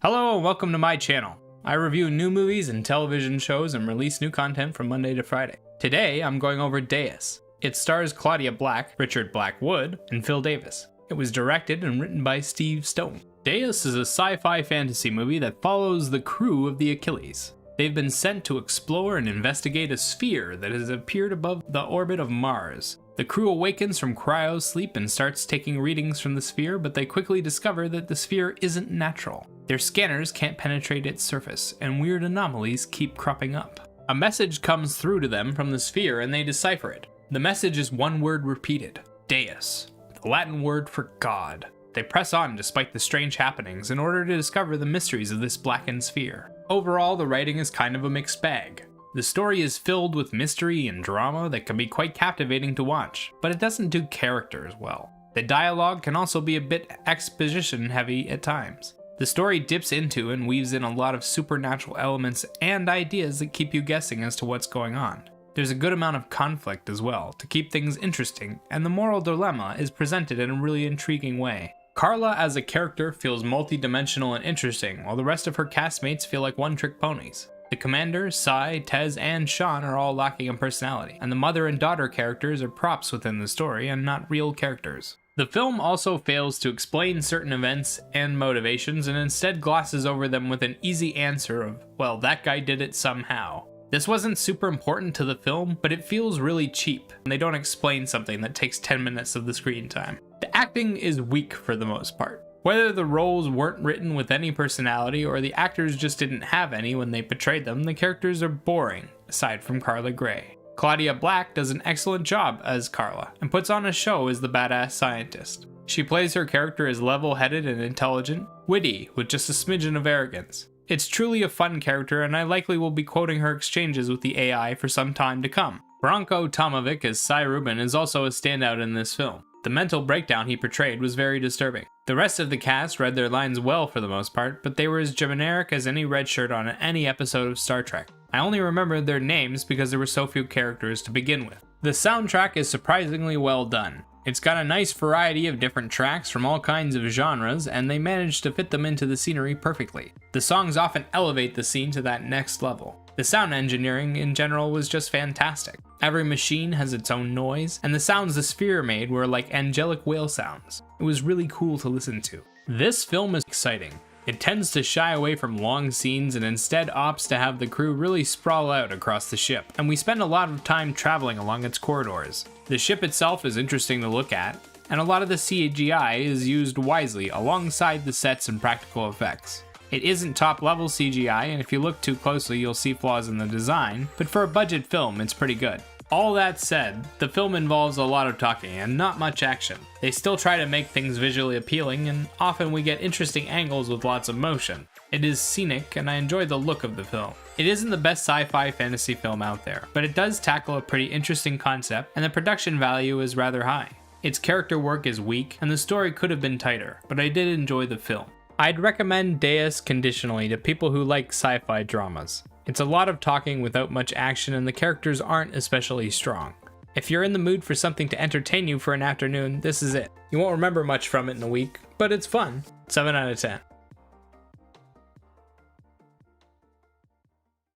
Hello and welcome to my channel. I review new movies and television shows and release new content from Monday to Friday. Today I'm going over Deus. It stars Claudia Black, Richard Blackwood, and Phil Davis. It was directed and written by Steve Stone. Deus is a sci-fi fantasy movie that follows the crew of the Achilles. They've been sent to explore and investigate a sphere that has appeared above the orbit of Mars. The crew awakens from cryo sleep and starts taking readings from the sphere, but they quickly discover that the sphere isn't natural. Their scanners can't penetrate its surface, and weird anomalies keep cropping up. A message comes through to them from the sphere and they decipher it. The message is one word repeated: Deus, the Latin word for God. They press on despite the strange happenings in order to discover the mysteries of this blackened sphere. Overall, the writing is kind of a mixed bag. The story is filled with mystery and drama that can be quite captivating to watch, but it doesn't do characters well. The dialogue can also be a bit exposition heavy at times. The story dips into and weaves in a lot of supernatural elements and ideas that keep you guessing as to what's going on. There's a good amount of conflict as well to keep things interesting, and the moral dilemma is presented in a really intriguing way. Carla as a character feels multi-dimensional and interesting, while the rest of her castmates feel like one-trick ponies. The commander, Sai, Tez, and Sean are all lacking in personality, and the mother and daughter characters are props within the story and not real characters. The film also fails to explain certain events and motivations and instead glosses over them with an easy answer of, well, that guy did it somehow. This wasn't super important to the film, but it feels really cheap, and they don't explain something that takes 10 minutes of the screen time. The acting is weak for the most part. Whether the roles weren't written with any personality or the actors just didn't have any when they portrayed them, the characters are boring, aside from Carla Gray. Claudia Black does an excellent job as Carla, and puts on a show as the badass scientist. She plays her character as level-headed and intelligent, witty, with just a smidgen of arrogance. It's truly a fun character, and I likely will be quoting her exchanges with the AI for some time to come. Branko Tomovic as Cy Rubin is also a standout in this film. The mental breakdown he portrayed was very disturbing. The rest of the cast read their lines well for the most part, but they were as generic as any red shirt on any episode of Star Trek. I only remembered their names because there were so few characters to begin with. The soundtrack is surprisingly well done. It's got a nice variety of different tracks from all kinds of genres, and they managed to fit them into the scenery perfectly. The songs often elevate the scene to that next level. The sound engineering in general was just fantastic. Every machine has its own noise, and the sounds the sphere made were like angelic whale sounds. It was really cool to listen to. This film is exciting. It tends to shy away from long scenes and instead opts to have the crew really sprawl out across the ship, and we spend a lot of time traveling along its corridors. The ship itself is interesting to look at, and a lot of the CGI is used wisely alongside the sets and practical effects. It isn't top-level CGI, and if you look too closely you'll see flaws in the design, but for a budget film it's pretty good. All that said, the film involves a lot of talking and not much action. They still try to make things visually appealing, and often we get interesting angles with lots of motion. It is scenic, and I enjoy the look of the film. It isn't the best sci-fi fantasy film out there, but it does tackle a pretty interesting concept, and the production value is rather high. Its character work is weak, and the story could have been tighter, but I did enjoy the film. I'd recommend Deus conditionally to people who like sci-fi dramas. It's a lot of talking without much action, and the characters aren't especially strong. If you're in the mood for something to entertain you for an afternoon, this is it. You won't remember much from it in a week, but it's fun. 7 out of 10.